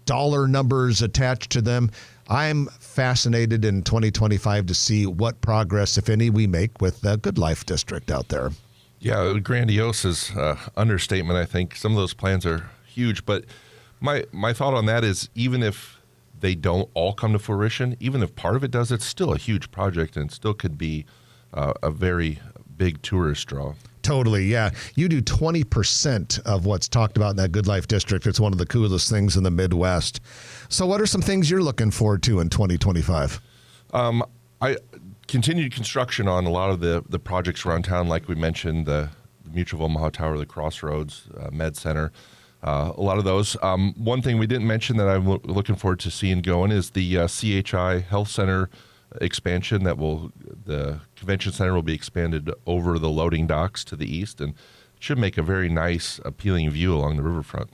dollar numbers attached to them. I'm fascinated in 2025 to see what progress, if any, we make with the Good Life District out there. Yeah, grandiose is understatement, I think. Some of those plans are huge, but my thought on that is even if they don't all come to fruition, even if part of it does, it's still a huge project and still could be a very big tourist draw. Totally, yeah. You do 20% of what's talked about in that Good Life District. It's one of the coolest things in the Midwest. So what are some things you're looking forward to in 2025? I continued construction on a lot of the projects around town, like we mentioned, the Mutual of Omaha Tower, the Crossroads, Med Center, a lot of those. One thing we didn't mention that I'm looking forward to seeing going is the CHI Health Center expansion. The convention center will be expanded over the loading docks to the east and should make a very nice, appealing view along the riverfront.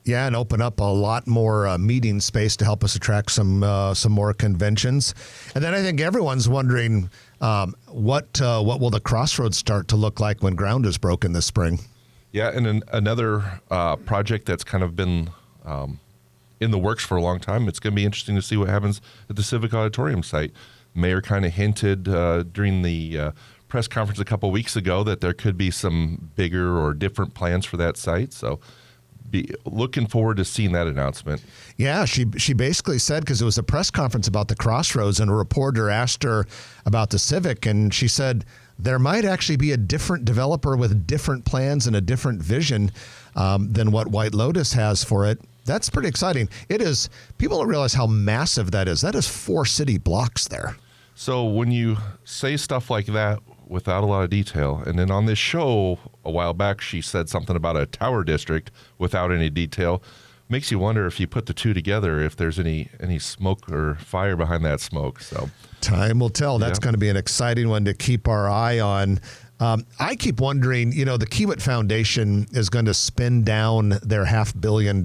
Yeah, and open up a lot more meeting space to help us attract some more conventions. And then I think everyone's wondering what will the Crossroads start to look like when ground is broken this spring? Yeah, and another project that's kind of been in the works for a long time. It's going to be interesting to see what happens at the Civic Auditorium site. Mayor kind of hinted during the press conference a couple weeks ago that there could be some bigger or different plans for that site. So be looking forward to seeing that announcement. Yeah, she basically said, because it was a press conference about the Crossroads, and a reporter asked her about the Civic, and she said there might actually be a different developer with different plans and a different vision than what White Lotus has for it. That's pretty exciting. It is. People don't realize how massive that is. That is 4 city blocks there. So when you say stuff like that without a lot of detail, and then on this show a while back, she said something about a tower district without any detail, makes you wonder if you put the two together, if there's any smoke or fire behind that smoke. So time will tell. That's going to be an exciting one to keep our eye on. I keep wondering, the Kiewit Foundation is going to spin down their $500 million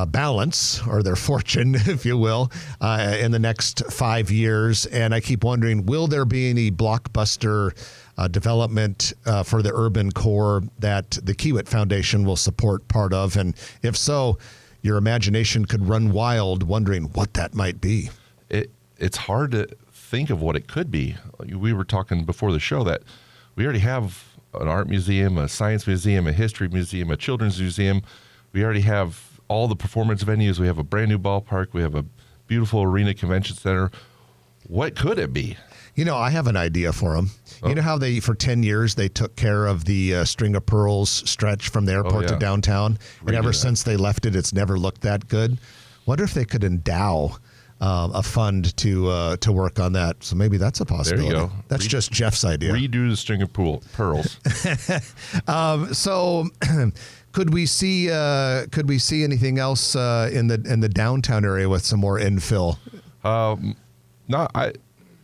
balance, or their fortune, if you will, in the next 5 years. And I keep wondering, will there be any blockbuster development for the urban core that the Kiewit Foundation will support part of? And if so, your imagination could run wild wondering what that might be. It's hard to think of what it could be. We were talking before the show that we already have an art museum, a science museum, a history museum, a children's museum. We already have all the performance venues. We have a brand new ballpark. We have a beautiful arena convention center. What could it be? I have an idea for them. Oh. You know how for 10 years, they took care of the String of Pearls stretch from the airport to downtown? And ever since they left it, it's never looked that good. Wonder if they could endow a fund to work on that. So maybe that's a possibility. There you go. That's just Jeff's idea. Redo the String of Pearls. So could we see anything else in the downtown area with some more infill?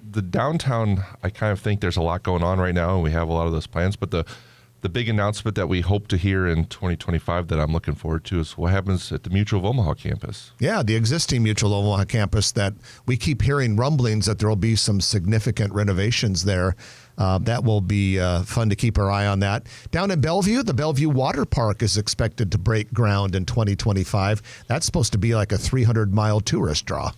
The downtown, I kind of think there's a lot going on right now, and we have a lot of those plans. But the big announcement that we hope to hear in 2025 that I'm looking forward to is what happens at the Mutual of Omaha campus. Yeah, the existing Mutual of Omaha campus that we keep hearing rumblings that there will be some significant renovations there. That will be fun to keep our eye on that. Down in Bellevue, the Bellevue Water Park is expected to break ground in 2025. That's supposed to be like a 300-mile tourist draw.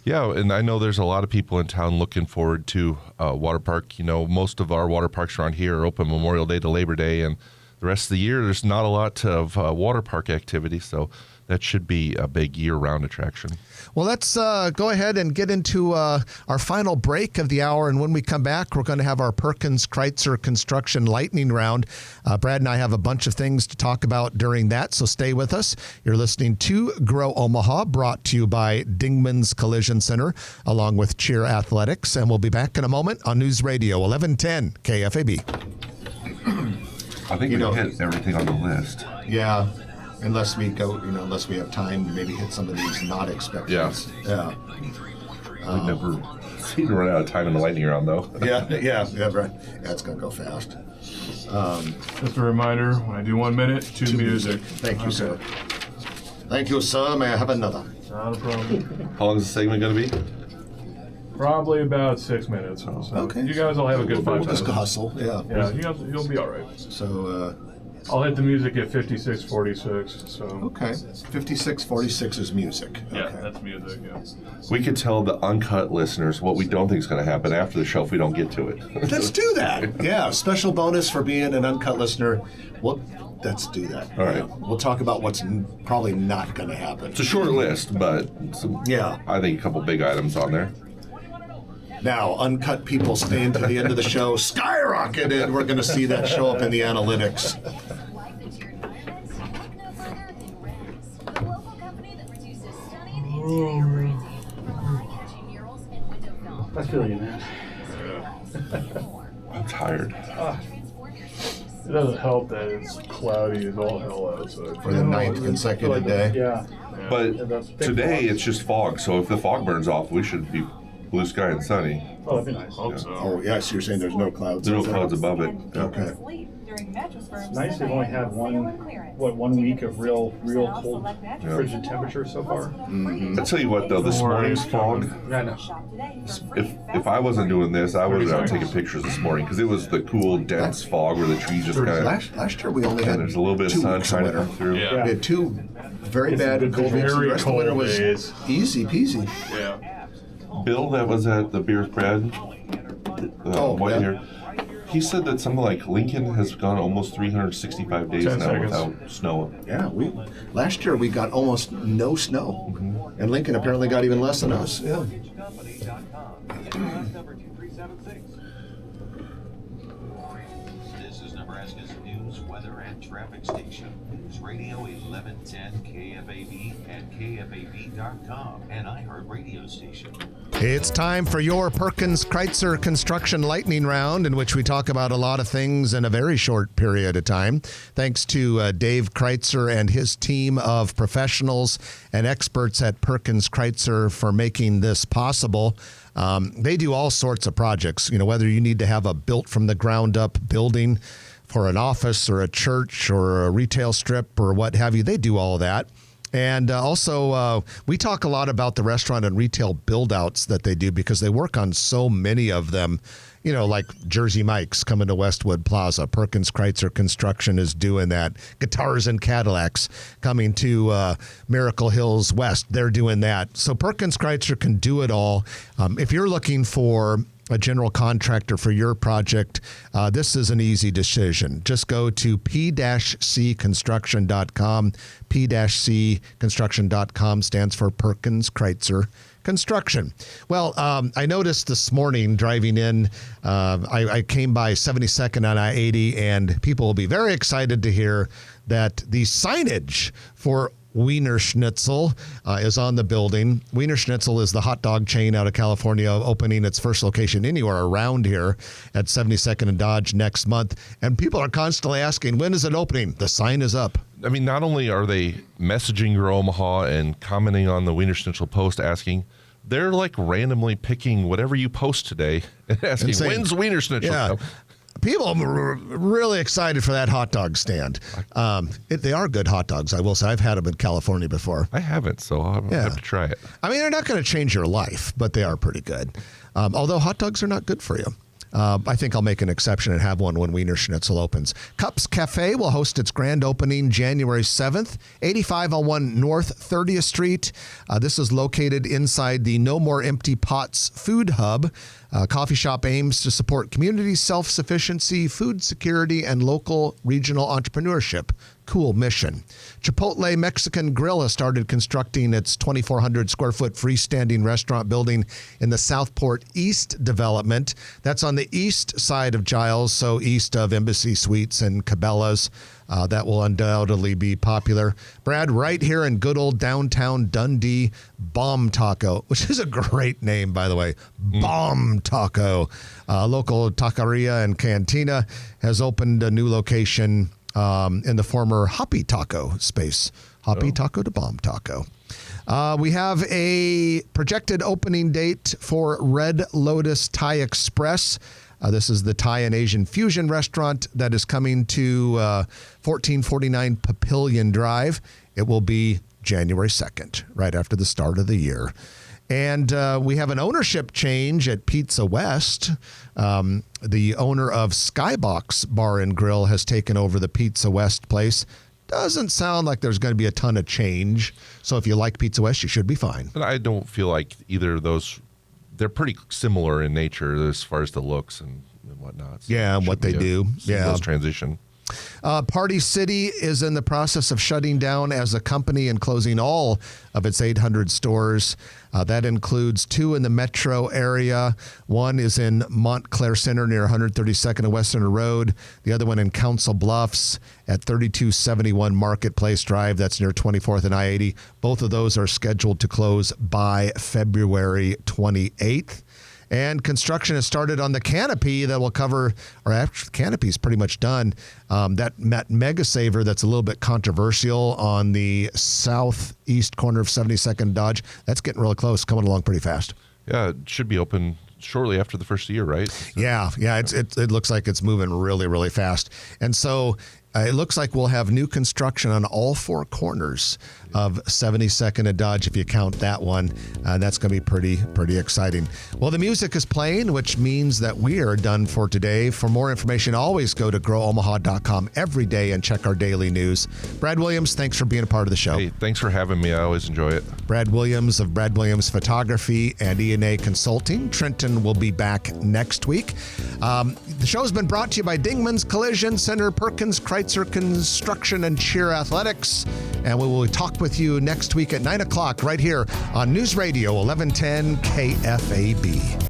Yeah, and I know there's a lot of people in town looking forward to water park. Most of our water parks around here are open Memorial Day to Labor Day, and the rest of the year there's not a lot of water park activity, so that should be a big year-round attraction. Well, let's go ahead and get into our final break of the hour, and when we come back, we're going to have our Perkins Kreitzer Construction Lightning Round. Brad and I have a bunch of things to talk about during that, so stay with us. You're listening to Grow Omaha, brought to you by Dingman's Collision Center, along with Cheer Athletics, and we'll be back in a moment on News Radio 1110 KFAB. I think we hit everything on the list. Yeah. Unless we go, unless we have time to maybe hit some of these not expected. Yeah. We've never seem to run out of time in the lightning round, though. Yeah, right. Yeah, it's gonna go fast. Just a reminder, when I do 1 minute, two music. Thank you, sir. Thank you, sir. May I have another? Not a problem. How long is the segment going to be? Probably about 6 minutes. So Okay. You guys will have a good 5 We'll just minutes. hustle. Yeah. Yeah, you'll be all right. So, I'll hit the music at 56:46. So okay. 56:46 is music. yeah, Okay. that's music. Yeah. We could tell the uncut listeners what we don't think is going to happen after the show if we don't get to it. Let's do that. Yeah. Special bonus for being an uncut listener. Well, let's do that. All right. We'll talk about what's probably not going to happen. It's a short list, but Yeah. I think a couple big items on there. Now, uncut people staying to the end of the show skyrocketed. We're going to see that show up in the analytics. Life into your environment, look no further than Rags, the local company that produces stunning interior branding from eye-catching murals and window film. I feel you, man. I'm tired. Transform your space. It doesn't help that it's cloudy as all hell outside. For the ninth consecutive day. Yeah. But today it's just fog, so if the fog burns off, we should be blue sky and sunny. Oh, that'd be nice. Hope so. Oh, yeah, so you're saying there's no clouds? There's no clouds above it. Okay. It's nice they've only had 1 week of real cold frigid temperature so far. I'll tell you what, though, this morning's fog, Yeah, I know. if I wasn't doing this, I would have been out taking pictures this morning because it was the cool, dense fog where the trees just kind of, Last year we only had and there's a little bit of 2 sun weeks trying to winter. come through. Yeah. We had 2 very bad It's cold weeks. The very rest of the winter cold was days. easy peasy. Yeah. Bill, that was at the Beer Bread, Oh, white yeah. hair, he said that something like Lincoln has gone almost 365 days 10 now seconds. without snow. Yeah, last year we got almost no snow, and Lincoln apparently got even less than us. Yeah. Number 2376. This is Nebraska's news, weather, and traffic station. News Radio 1110 KFAB and KFAB.com, an iHeart radio station. It's time for your Perkins Kreitzer Construction Lightning Round, in which we talk about a lot of things in a very short period of time. Thanks to Dave Kreitzer and his team of professionals and experts at Perkins Kreitzer for making this possible. They do all sorts of projects, whether you need to have a built from the ground up building for an office or a church or a retail strip or what have you. They do all of that. And also, we talk a lot about the restaurant and retail build-outs that they do because they work on so many of them, like Jersey Mike's coming to Westwood Plaza. Perkins Kreitzer Construction is doing that. Guitars and Cadillacs coming to Miracle Hills West. They're doing that. So Perkins Kreitzer can do it all. If you're looking for a general contractor for your project, this is an easy decision. Just go to p-cconstruction.com. P-cconstruction.com stands for Perkins Kreitzer Construction. Well, I noticed this morning driving in, I came by 72nd on I-80, and people will be very excited to hear that the signage for Wiener Schnitzel is on the building. Wiener Schnitzel is the hot dog chain out of California, opening its first location anywhere around here at 72nd and Dodge next month. And people are constantly asking, when is it opening? The sign is up. I mean, not only are they messaging your Omaha and commenting on the Wiener Schnitzel post asking, they're like randomly picking whatever you post today and asking, And saying, when's Wiener Schnitzel? Yeah. People are really excited for that hot dog stand. They are good hot dogs, I will say. I've had them in California before. I haven't, so I'll have to try it. I mean, they're not going to change your life, but they are pretty good. Although hot dogs are not good for you. I think I'll make an exception and have one when Wiener Schnitzel opens. Cups Cafe will host its grand opening January 7th, 8501 North 30th Street. This is located inside the No More Empty Pots Food Hub. Coffee shop aims to support community self-sufficiency, food security, and local regional entrepreneurship. Cool mission. Chipotle Mexican Grill has started constructing its 2,400 square foot freestanding restaurant building in the Southport East development. That's on the east side of Giles, so east of Embassy Suites and Cabela's. That will undoubtedly be popular. Brad, right here in good old downtown Dundee, Bomb Taco, which is a great name, by the way. Bomb Taco. Local taqueria and cantina has opened a new location in the former Hoppy Taco space. Hoppy Taco to Bomb Taco. We have a projected opening date for Red Lotus Thai Express. This is the Thai and Asian fusion restaurant that is coming to 1449 Papillion Drive. It will be January 2nd, right after the start of the year. And we have an ownership change at Pizza West. The owner of Skybox Bar and Grill has taken over the Pizza West place. Doesn't sound like there's going to be a ton of change. So if you like Pizza West, you should be fine. But I don't feel like either of those, they're pretty similar in nature as far as the looks and whatnot. So Yeah, and what they do. Yeah. Seamless transition. Party City is in the process of shutting down as a company and closing all of its 800 stores. That includes 2 in the metro area. One is in Montclair Center near 132nd and West Center Road. The other one in Council Bluffs at 3271 Marketplace Drive. That's near 24th and I-80. Both of those are scheduled to close by February 28th. And construction has started on the canopy that will cover, or actually the canopy is pretty much done. That Mega Saver that's a little bit controversial on the southeast corner of 72nd Dodge, that's getting really close, coming along pretty fast. Yeah, it should be open shortly after the first year, right? Yeah, it looks like it's moving really, really fast. And so it looks like we'll have new construction on all 4 corners of 72nd and Dodge, if you count that one. And that's going to be pretty exciting. Well, the music is playing, which means that we are done for today. For more information, always go to growomaha.com every day and check our daily news. Brad Williams, thanks for being a part of the show. Hey, thanks for having me. I always enjoy it. Brad Williams of Brad Williams Photography and E&A Consulting. Trenton will be back next week. The show's been brought to you by Dingman's Collision Center, Perkins, Kreitzer Construction, and Cheer Athletics. And we will talk with you next week at 9 o'clock right here on News Radio 1110 KFAB.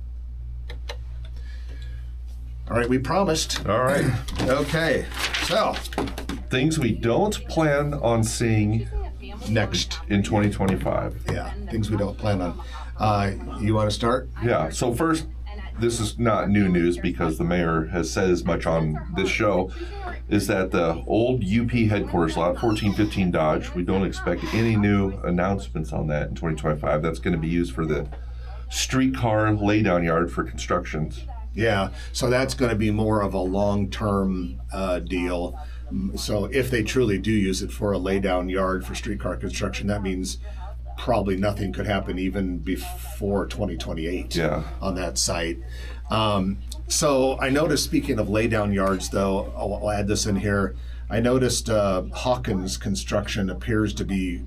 All right, we promised. All right. Okay, so Things we don't plan on seeing next. in 2025. Yeah, things we don't plan on. You want to start? Yeah. So first, this is not new news because the mayor has said as much on this show, is that the old UP headquarters lot, 1415 Dodge, we don't expect any new announcements on that in 2025. That's going to be used for the streetcar laydown yard for constructions. Yeah, so that's going to be more of a long-term deal. So if they truly do use it for a laydown yard for streetcar construction, that means probably nothing could happen even before 2028 on that site. So I noticed, speaking of laydown yards, though, I'll add this in here. I noticed Hawkins Construction appears to be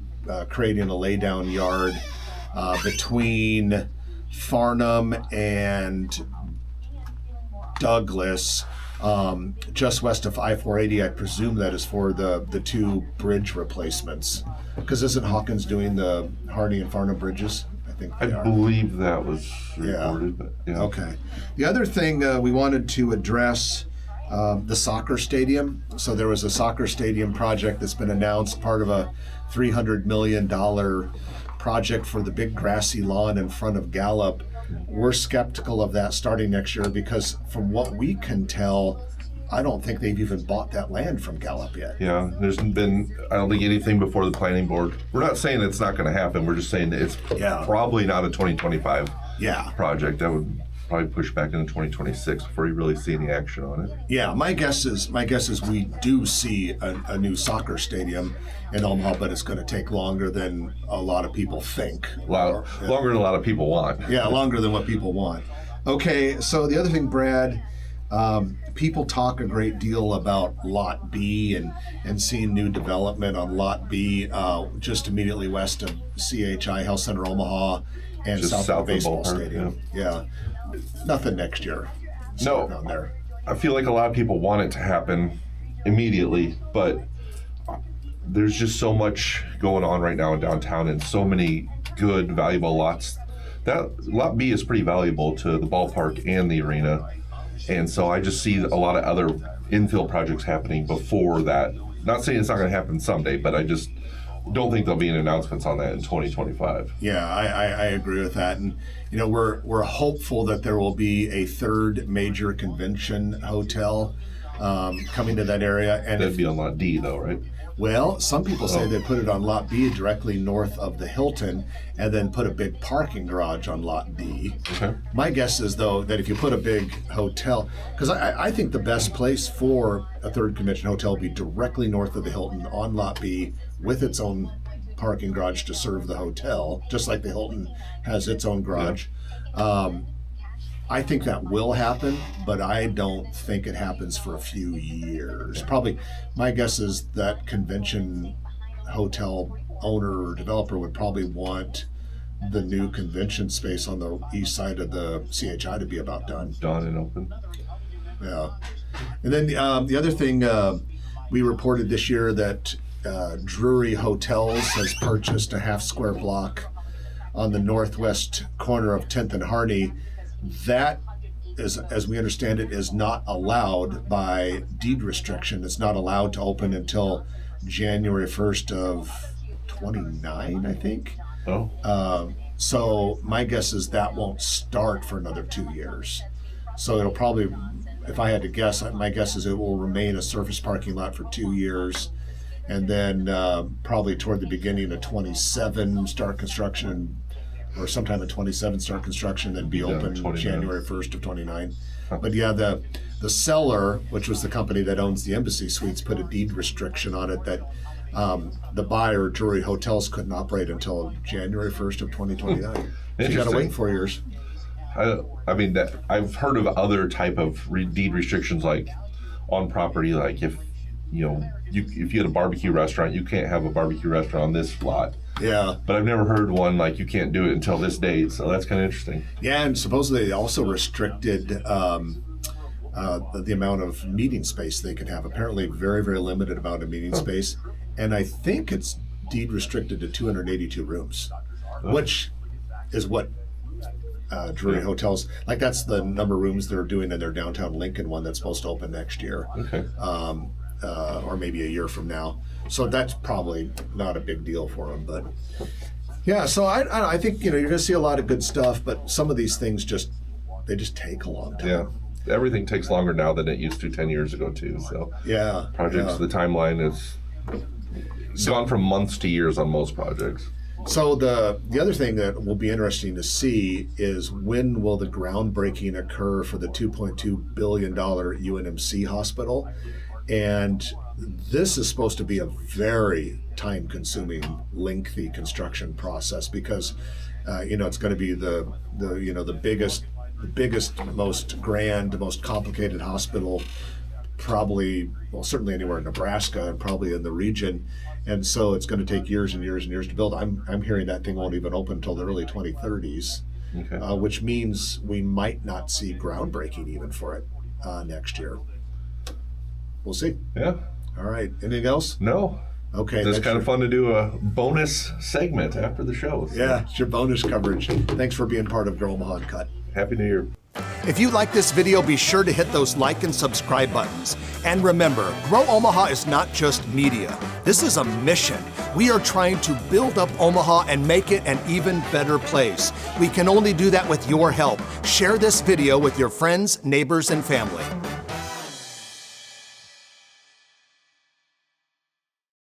creating a laydown yard between Farnham and Douglas, just west of I-480. I presume that is for the 2 bridge replacements. Because isn't Hawkins doing the Hardy and Farnham bridges? I think they are. Believe that was reported. But yeah. Okay. The other thing we wanted to address, the soccer stadium. So there was a soccer stadium project that's been announced, part of a $300 million project for the big grassy lawn in front of Gallup. We're skeptical of that starting next year because from what we can tell, I don't think they've even bought that land from Gallup yet. Yeah, there's been, I don't think, anything before the planning board. We're not saying it's not going to happen. We're just saying that it's probably not a 2025 project. That would probably push back into 2026 before you really see any action on it. Yeah, my guess is we do see a new soccer stadium in Omaha, but it's going to take longer than a lot of people think. Longer than a lot of people want. Yeah, longer than what people want. Okay, so the other thing, Brad, people talk a great deal about Lot B and seeing new development on Lot B just immediately west of CHI Health Center Omaha and Just south of the baseball ballpark, stadium. Yeah. Nothing next year. No. Down there. I feel like a lot of people want it to happen immediately, but there's just so much going on right now in downtown and so many good, valuable lots. That Lot B is pretty valuable to the ballpark and the arena. And so I just see a lot of other infill projects happening before that. Not saying it's not going to happen someday, but I just don't think there'll be any announcements on that in 2025. Yeah, I agree with that. And, you know, we're hopeful that there will be a third major convention hotel coming to that area. And That'd be on lot D, though, right? well, some people say Oh. they put it on lot B directly north of the Hilton and then put a big parking garage on lot D. Okay. My guess is, though, that if you put a big hotel, because I think the best place for a third convention hotel would be directly north of the Hilton on lot B with its own parking garage to serve the hotel, just like the Hilton has its own garage. I think that will happen, but I don't think it happens for a few years. Probably, my guess is that convention hotel owner or developer would probably want the new convention space on the east side of the CHI to be about done. Done and open. Yeah. And then the other thing we reported this year that Drury Hotels has purchased a half square block on the northwest corner of 10th and Harney. That is, as we understand it, is not allowed by deed restriction. It's not allowed to open until January 1st of 29, I think. Oh. So my guess is that won't start for another 2 years. So it'll probably, if I had to guess, my guess is it will remain a surface parking lot for 2 years. And then probably toward the beginning of 27 start construction, or sometime in 27 start construction, then be open 29. January 1st of 29. But yeah, the seller, which was the company that owns the Embassy Suites, put a deed restriction on it that the buyer, Drury Hotels, couldn't operate until January 1st of 2029. So you got to Interesting. wait 4 years. I mean, that I've heard of other type of deed restrictions, like on property, like if you had a barbecue restaurant, you can't have a barbecue restaurant on this lot. Yeah. But I've never heard one like you can't do it until this date, so that's kind of interesting. Yeah, and supposedly they also restricted the amount of meeting space they could have. Apparently, very, very limited amount of meeting space. And I think it's deed restricted to 282 rooms, which is what Drury Hotels, like that's the number of rooms they're doing in their downtown Lincoln one that's supposed to open next year. Okay. Or maybe a year from now. So that's probably not a big deal for them. But yeah, so I think you're going to see a lot of good stuff, but some of these things just take a long time. Yeah. Everything takes longer now than it used to 10 years ago too. So Yeah. projects, yeah. the timeline is gone from months to years on most projects. So the other thing that will be interesting to see is when will the groundbreaking occur for the $2.2 billion UNMC hospital. And this is supposed to be a very time-consuming, lengthy construction process because, it's going to be the biggest, most grand, most complicated hospital, probably, well, certainly anywhere in Nebraska and probably in the region. And so it's going to take years and years and years to build. I'm hearing that thing won't even open until the early 2030s, Okay. which means we might not see groundbreaking even for it next year. We'll see. Yeah. All right. Anything else? No. Okay. It's kind of fun to do a bonus segment after the show. So Yeah, it's your bonus coverage. Thanks for being part of Grow Omaha Uncut. Happy New Year. If you like this video, be sure to hit those like and subscribe buttons. And remember, Grow Omaha is not just media. This is a mission. We are trying to build up Omaha and make it an even better place. We can only do that with your help. Share this video with your friends, neighbors, and family.